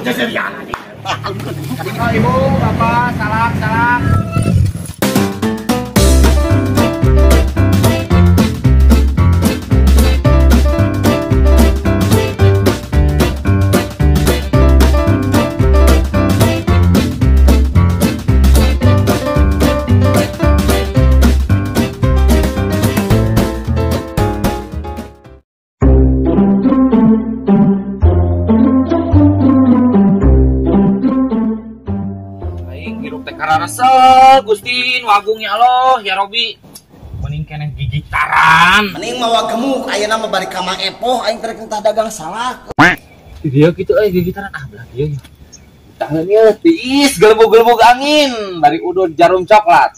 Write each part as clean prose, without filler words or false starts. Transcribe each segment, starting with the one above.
jajarian. Ibu, bapak, salam, salam. Kararasa Gustin wagungnya Allah ya Robi mending keneh gigitaran mending mawa gemuk ayeuna mah bari ka Mang Epoh aing teh tah dagang salah dia gitu gigitaran belah dia tangannya tiis gelebug-gelebug angin dari udud jarum coklat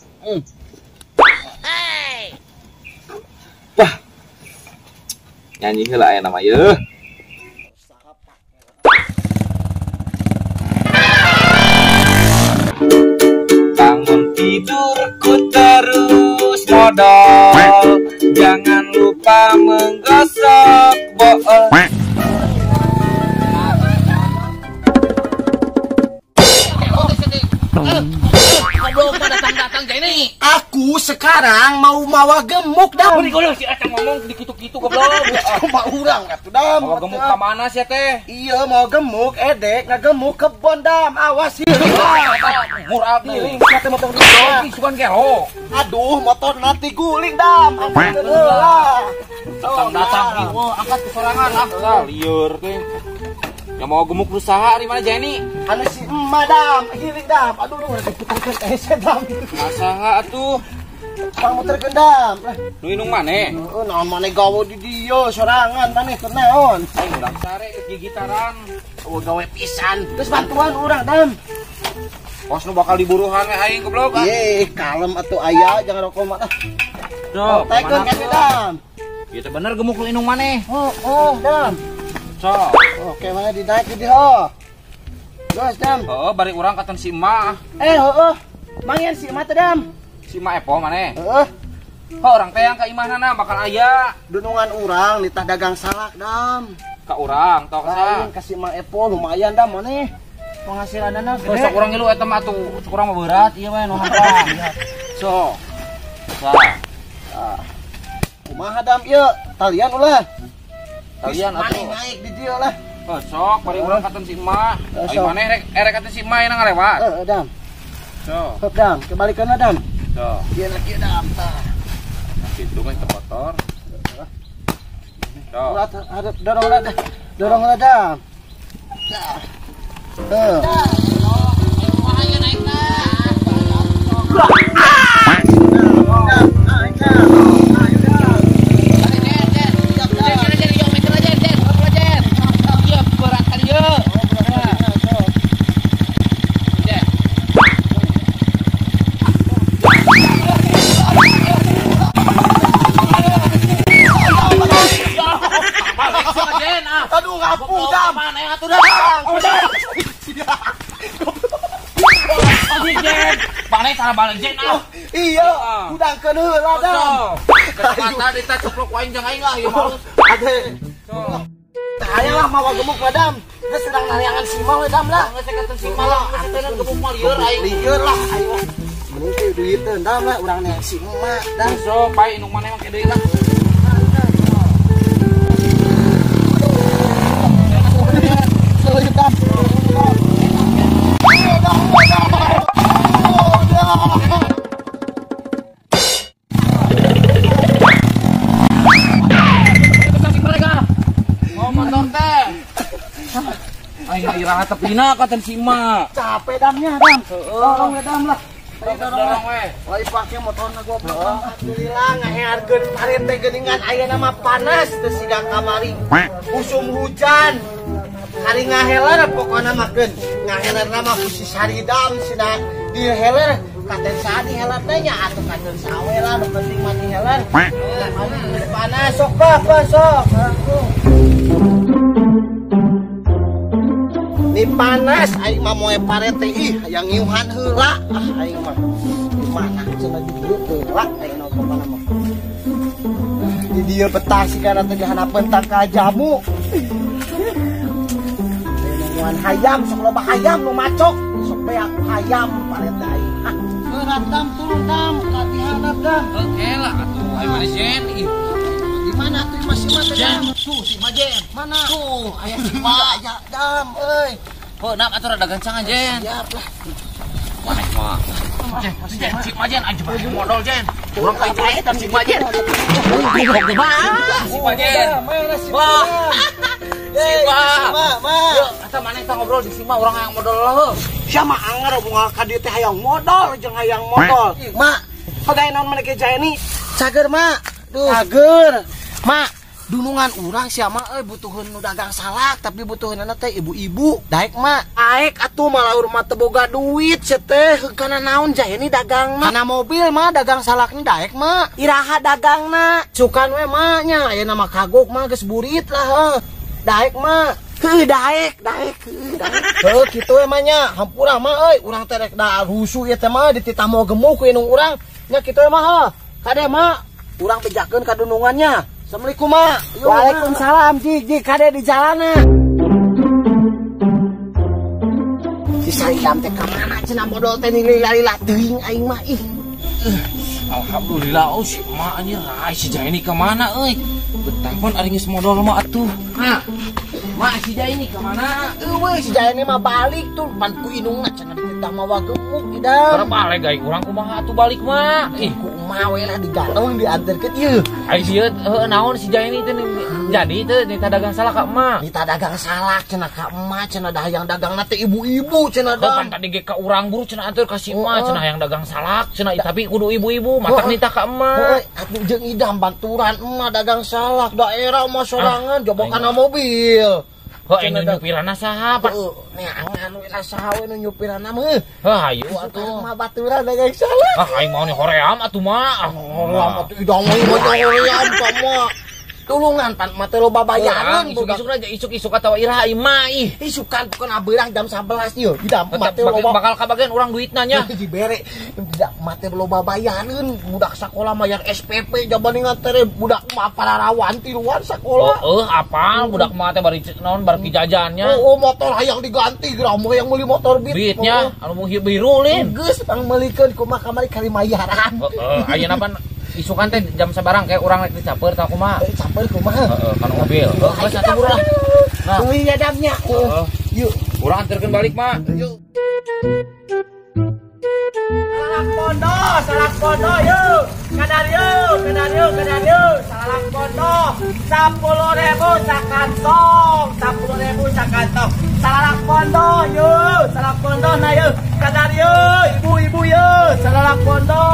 wah nyanyi heula aya nama yeuh. Tidurku terus modal, jangan lupa menggosok bool. Ngobrol pada datang-datang ini. Aku sekarang mau mawa gemuk dam. Kalau si Acang ngomong dikitu-kitu goblok. Mah urang atuh dam. Mau gemuk ka mana sih teh? Iya mau gemuk edek ngagemuk kebon dam. Awas ieu. Murad nih. Siapa teh motor guling sugan kero. Aduh motor nanti guling dam. Angkat lah. Datang ieu angkat ke sorangan ah. Lieur teh. Yang mau gemuk berusaha di mana Jenny? Anu si madam, hiling dam. Aduh diputarkeun dam. Masaha atuh. Pang muterkeun dam. Nu inung maneh? Heeh, naon maneh gawe di dieu sorangan maneh keur naon? Aing urang sare ke gigitaran. Gawe pisan. Terus bantuan urang dam. Pos nu bakal diburuhan we aing goblok. Kalem atuh aya jangan rokok mah dah. Duh, tekeun ka dam. Ieu teh bener gemuk lu inung maneh. Dam. Sok. Oke, mana dinaik di ho. Terus dam. Heeh, bari urang katon si Emak. Mangyan si Emak teh dam. Si Emak Epoh maneh. Heeh. Orang teh yang ka imahna bakal aya. Dunungan urang nitah dagang salak dam. Ka urang tong sa. Lain ka si Emak Epoh lumayan dam maneh. Penghasilanana gede. Sok urang ngilu eta mah atuh, sok urang mah berat ieu we nu hampang. Sok. Kumaha dam ieu? Talian ulah. Talian atuh. Naik di dieu lah. Sok bari urang katon si Emak. Ai maneh rek katon si Emak na ngarewat. Dam. Sok. Hop dam, kebalikeunna dam. Sok. Ieu lagi dam tah. Kitu mah teu kotor. Sok. Ulah hareup dorong lah dah. Dorong lah dam. Aduh ngapung dam. Mana atuh dah. Balik cara balik jen ah. Iya, udangkeun heula dam. Kata dita ceplok waing jeung aing lah ieu mah. Ade. Aya lah mawa gemuk madam. Geus sedang nariangan simah we dam lah. Geus katen simah lah, geus gemuk mah lieur aing. Lieur lah ayo. Mending teh duiteun dam lah urang neang si emak dam. So, bae indung maneh mah ke deui lah. Aing iraha tepina katen si Emak. Capek damnya dam. Dorong we dam lah. Dorong we. Wai pake motorna goblok. Alhamdulillah ngahearkeun parete geuningan ayeuna mah panas teu siga kamari. Usum hujan. Hari ngaheler pokona mah keun. Ngahelerna mah kusi sari dam sina di heler katen saha di heler teh nya atuh katen sawe lah nu penting mah di heler. Panas sok bah sok. Ini panas, aing mah moe parete ih yang ngiuhan heula. Aing mah di mana cenah di dieu heula aing nu pokona mah. Di dieu betah sih kana teh dihanapeun tak ka jamu. Nuan hayam sok loba hayam nu macok sok beak hayam paling dae. Berat dam turun dam latihan dam. Oke lah atuh ayo mana Jen? Di mana tuh masih mata dam? Tuh si Majen. Mana? Tuh aya si Pak Pak. aya dam euy. Heuh nak atuh rada gancangan Jen. Siap lah. Mana mah. Jen si Majen aja bae modal Jen. Urang ka jae tam si Majen. Si Majen. Mana si Wah. Si Ma. Yuk, asa mana kita ngobrol di sini mah urang yang modal lah. Siapa anger bunga ka dieu teh hayang modal jeung hayang modal. Mak, pagawe naon maneh ke jae ni? Cager, Mak. Duh. Cager. Mak, dunungan urang sia mah butuheun nu dagang salak tapi butuheunna teh ibu-ibu. Daek, Mak. Aek atuh malaur mah teu boga duit sia teh. Kana naon jae ni dagang mah? Kana mobil mah dagang salak ni daek, Mak. Iraha dagangna. Sukan we mah nya aya nama kagok mah geus burit lah. Daek, Mak. Daek. Heuh kitu emangnya hampura mah euy urang teh rek da rusuh ieu teh mah dititah mau gemuk ku indung urang nya kitu mah heuh kade mah urang bejakeun ka dunungannya. Assalamualaikum mak. Waalaikumsalam ji kade di jalana. Si Saidam teh ka mana cenah modal teh nilila teuing aing mah ih. Alhamdulillah si emak anjir rai si Jai ini kemana euy? Betah pun ari geus modal mah atuh. Nah, mak si Jai ini kemana? Eueuh si Jai ini mah balik tuh pan ku indungna cenah dititah mawa gemuk idam. Karep ale gai urang kumaha atuh balik mak. Ih ku emak we lah digantung dianterkeun ieu. Ai dieu naon si Jai ini teh jadi teh nita dagang salak ka emak. Nita dagang salak cenah ka emak cenah dah yang dagangna teh ibu-ibu cenah dah. Kan tadi ge ka urang buru cenah atur ka si emak cenah yang dagang salak cenah tapi kudu ibu-ibu matak nita ka emak. Atuh jeung idam banturan emak dagang salak daerah mah sorangan coba kana mobil. Heuh anu nyupirana saha? Neangan we lah saha we nu nyupirana mah. Heuh hayu atuh. Mah baturan dagang salak. Aing mau ni hoream atuh mah. Lama tuh idam mah hoream mah. Tulungan pan mah teh loba bayaran isuk-isuk aja isuk-isuk atawa iraha imah ih. Isukan bukan abeurang jam 11 ieu. Idam mah teh loba bakal kabagean urang duitna nya. Dibere. Tidak mah teh loba bayareun. Budak sakola mah yang SPP jabaningan teh budak mah pararawan ti luar sakola. Apal budak mah teh bari naon bari jajannya. Motor hayang diganti gramo yang meuli motor Beatnya anu mau biru lin. Geus pang meulikeun kumaha kamari kalimayaran. Ayeuna pan isukan teh jam sabarang kayak urang rek dicaper tah kumaha? Caper kumaha? Kan mobil. Geus atuh urang. Nah, tuluy ya damnya. Yuk, urang anterkeun balik mah. Yuk. Salak pondo yuk. Kadar yuk. Salak pondo 10.000 sakantong. 10.000 sakantong. Salak pondo yuk. Salak pondo na yuk. Kadar yuk. Ibu-ibu yuk. Salak pondo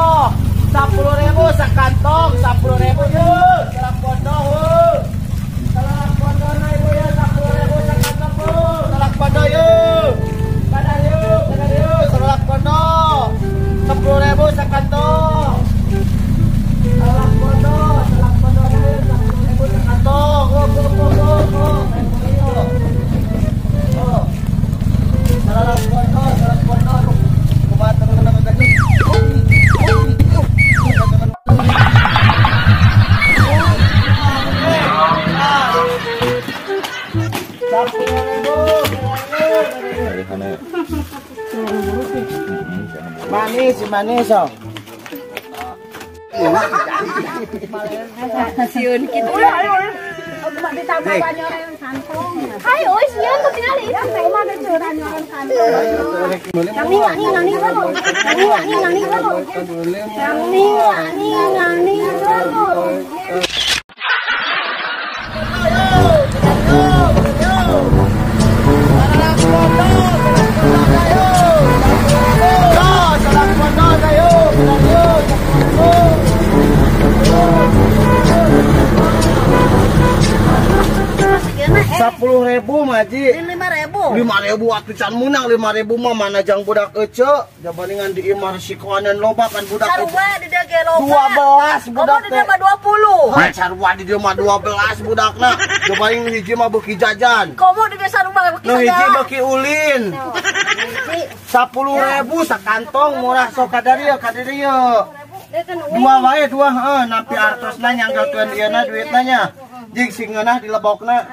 10.000 sakantong. 10.000 yuk. Salak pondo yuk. Salak pondo na ibu ya 10.000 sakantong yuk. Salak pondo yuk. Kadar yuk. Salak pondo 10.000 sakantong. Salak pondo na yuk 10.000 sakantong. Salak pondo. Kumaha temen-temen gadis. Manis oh. Siun gitu. Ayo, siun tuh tinggal itu rumah ada curang orang kantor. Yang ini dulu. Ribu maji 5.000 atuh can menang 5.000 mah mana jang budak ece jabaningan di imah resikoanan loba kan budak sarua di dia ge loba 12 budak teh 20 sarua di dia mah 12 budakna jabaning hiji mah beuki jajan komo di dia sarua beuki jajan hiji beuki ulin 10.000 sakantong murah sok kadarieu dua wae dua napi artosna nyanggalkeun ieu na duitna nya Jing singeunah dilebokna.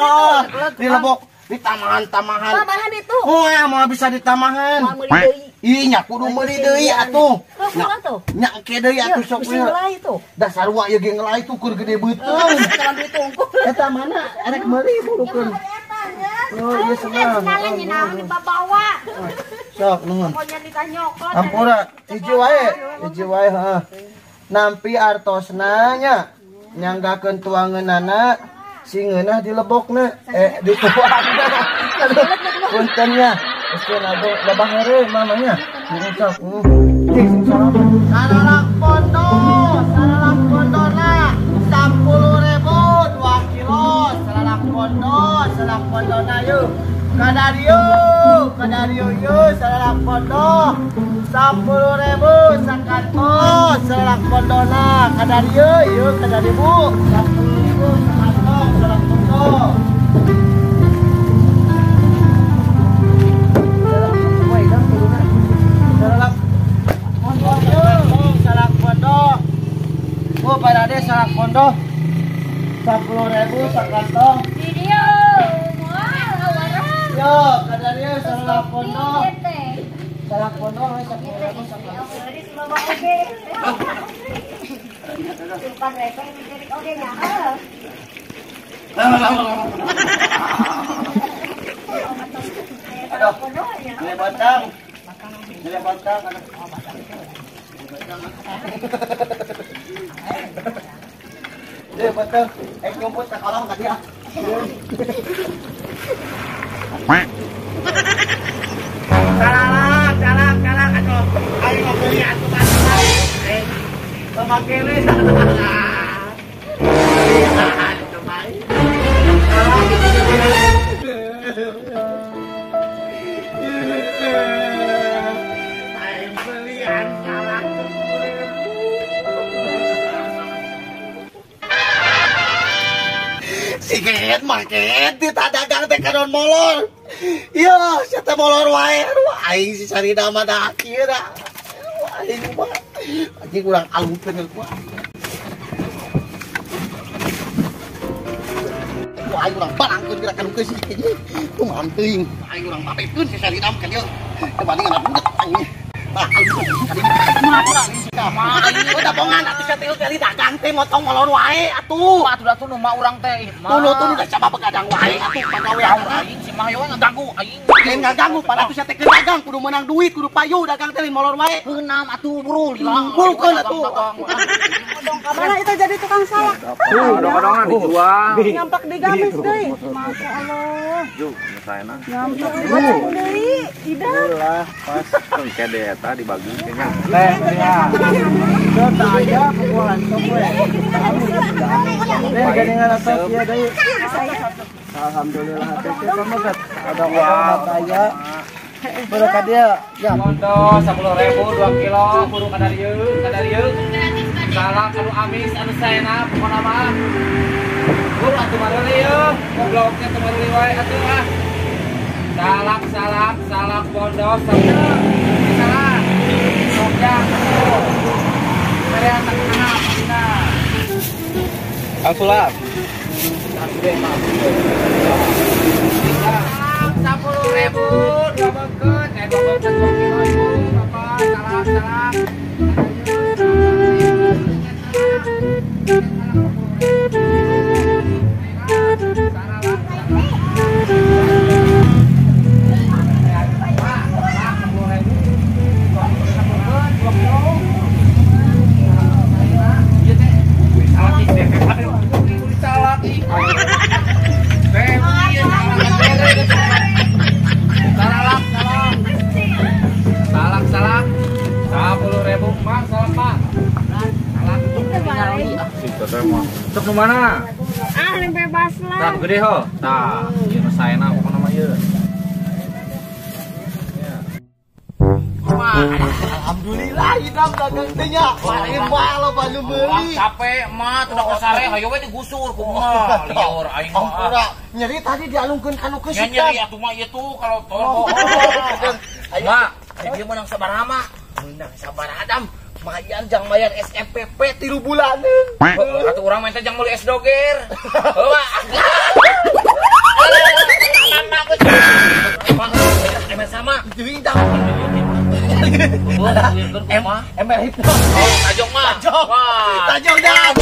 Oh, dilebok di tamahan-tamahan. Tamahan itu. Oh, ya mau bisa di tamahan. Mau meuli deui. Ih, nya kudu meuli deui atuh. Kurang tuh. Nya ke deui atuh sok we. itu. Dasar wa ieu ge ngelai tuh kur gede beuteung. Kalau duit tungku. Eta mana arek meuli bulukeun. Oh, ieu senang. Sekalian nyenaon dibawa. Sok nuhun. Pokoknya ditanyokot. Ampura, hiji wae heeh. Nampi artosna nya nyanggakeun tuangeunana singeunah dilebokna dituangna. Punten nya. Geus ado babah heureuy mamanya. Sok. Saralak pondona 10.000 2 kilo. Saralak pondona yuk. Kadario yuk saralak pondo 10.000 sakantos saralak pondona. Kadario yuk kadario bu 10.000 sakantos saralak pondo. Salak pondok. Oh, pada ade salak pondok. 10.000 sakantong. Video. Yo, kadarieu salak pondok. Salak pondok 10.000 sakantong. Ini batang. Betul. Ngumpul ke kolam tadi ya. Calak. Aduh. Ayo ngobrolin atuh pasar. Pemakai Siket maket kita dagang teh kadon molor. Iya, sia teh molor wae. Aing si Sarina mah da kieu da. Aing mah anjing urang alungkeun ku. Aing urang barangkeun gerakan ke si kieu. Kumaha teuing. Aing urang papetkeun si Sarina mah ka dieu. Kebalingan budak anjing. Bah, udah bongan atuh satiu kali dagang teh motong molor wae atuh. Atuh nu mah urang teh. Tulu da coba begadang wae atuh pagawean aing si mah yo ngaganggu aing. Lain ngaganggu pada atuh teh dagang kudu menang duit kudu payu dagang teh molor wae. Heunam atuh buru lilang. Pulkeun atuh. Mana itu jadi tukang salak? Kadang-kadang dijual. Nyampak di gamis deui. Masya Allah. Juk, sayana. Nyampak deui. Tidak. Lah pas Kede eta dibagi kayaknya. teh ya. Dota aya pukulan sok we. Teh gadingan atuh kieu deui. Alhamdulillah teh kamu gat ada wae aya. Berkat dia ya. Mondo 10.000 2 kilo buru kadarieu. Salak anu amis anu saena pokona mah. Buru atuh mareli yeuh. Gobloknya teu mareli wae atuh ah. Salak bondo salah. Soknya. Saya tengah Madina. Alsulam. 10.000 dua bengkeun 2 kilo ibu bapak salak. Salak 10.000 Pak, salak Pak. Salak. Sok nu mana? Ah, bebas lah. Tah gede ho. Tah, ieu mah saena pokona mah ieu. Alhamdulillah hidang dagang teh nya. Lain wae lo banu meuli. Capek mah teu da sare hayo we digusur kumaha lieur aing mah. Ampura, nyeri tadi dialungkeun kanu Nya keusitan. nyeri atuh mah ieu tuh kalau tol. Mak, dia menang sabaraha mah? Menang sabar Adam. Mayan jang mayan SMPP 3 bulan. Atuh urang mah teh jang meuli es doger. Heula. Emang sama. Jadi dah. Emang itu. Tajong mah. Wah. Tajong dah.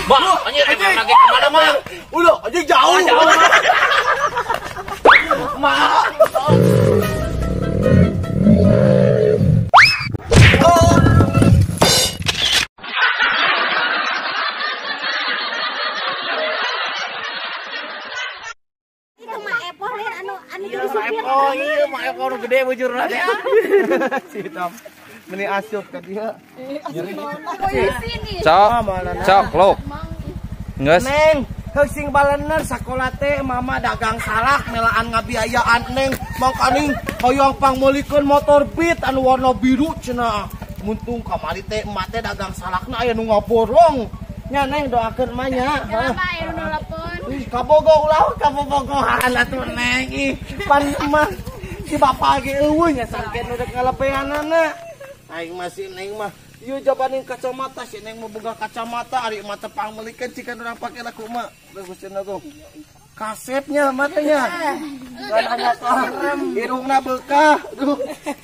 Bah, anjir emang lagi kemana mah? Udah, aja jauh. Mah. Itu mah epor lihat anu jadi supir. Oh iya, mak ekor gede bujurna teh. Si hitam. Meni asup ka dia. Cok, luk. Geus. Neng, heuk sing balener sakola teh mama dagang salak melaan ngabiayaan neng mangkaning hoyong pangmeulikeun motor Beat anu warna biru cenah. Muntung kamari teh emak teh dagang salakna aya nu ngaborong. Nya neng doakeun emak nya. Ih, kabogong lah, kabogohan atuh neng. Ih, pan mah si bapak ge eueuh nya sangkeun nu dek ngalepeanana. Aing masih neng mah ieu jabanin kacamata si neng mau boga kacamata ari mata pangmelikeun cika urang pake laku mah. Baguskeun aku. Kasepnya matanya. Dan hanya kaharem irungna beukah. Duh,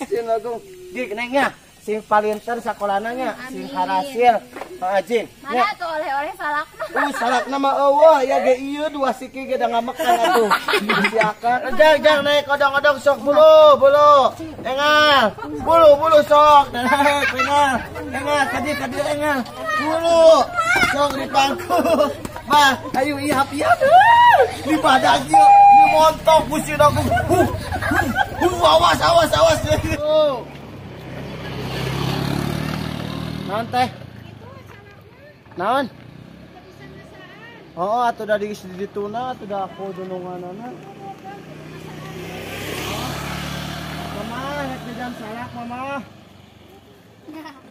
sin aku. Dik nengnya sing palinter sakolana nya sing harasil. Ajing. Mana tuh oleh-oleh salakna? Salakna mah eueuh ya ge ieu dua siki ge da ngamakan atuh. Disiakan. Jang naik odong-odong sok bulu. Engal. Bulu sok. Engal. Kadi engal. Bulu. Sok di pangku. Bah, ayo ihap. Di badan ieu, di montok busin aku. Awas. Naon teh? Naon? Oh, atuh da di dituna, atuh da aku dununganana. Mama, rek di jam salak, Mama.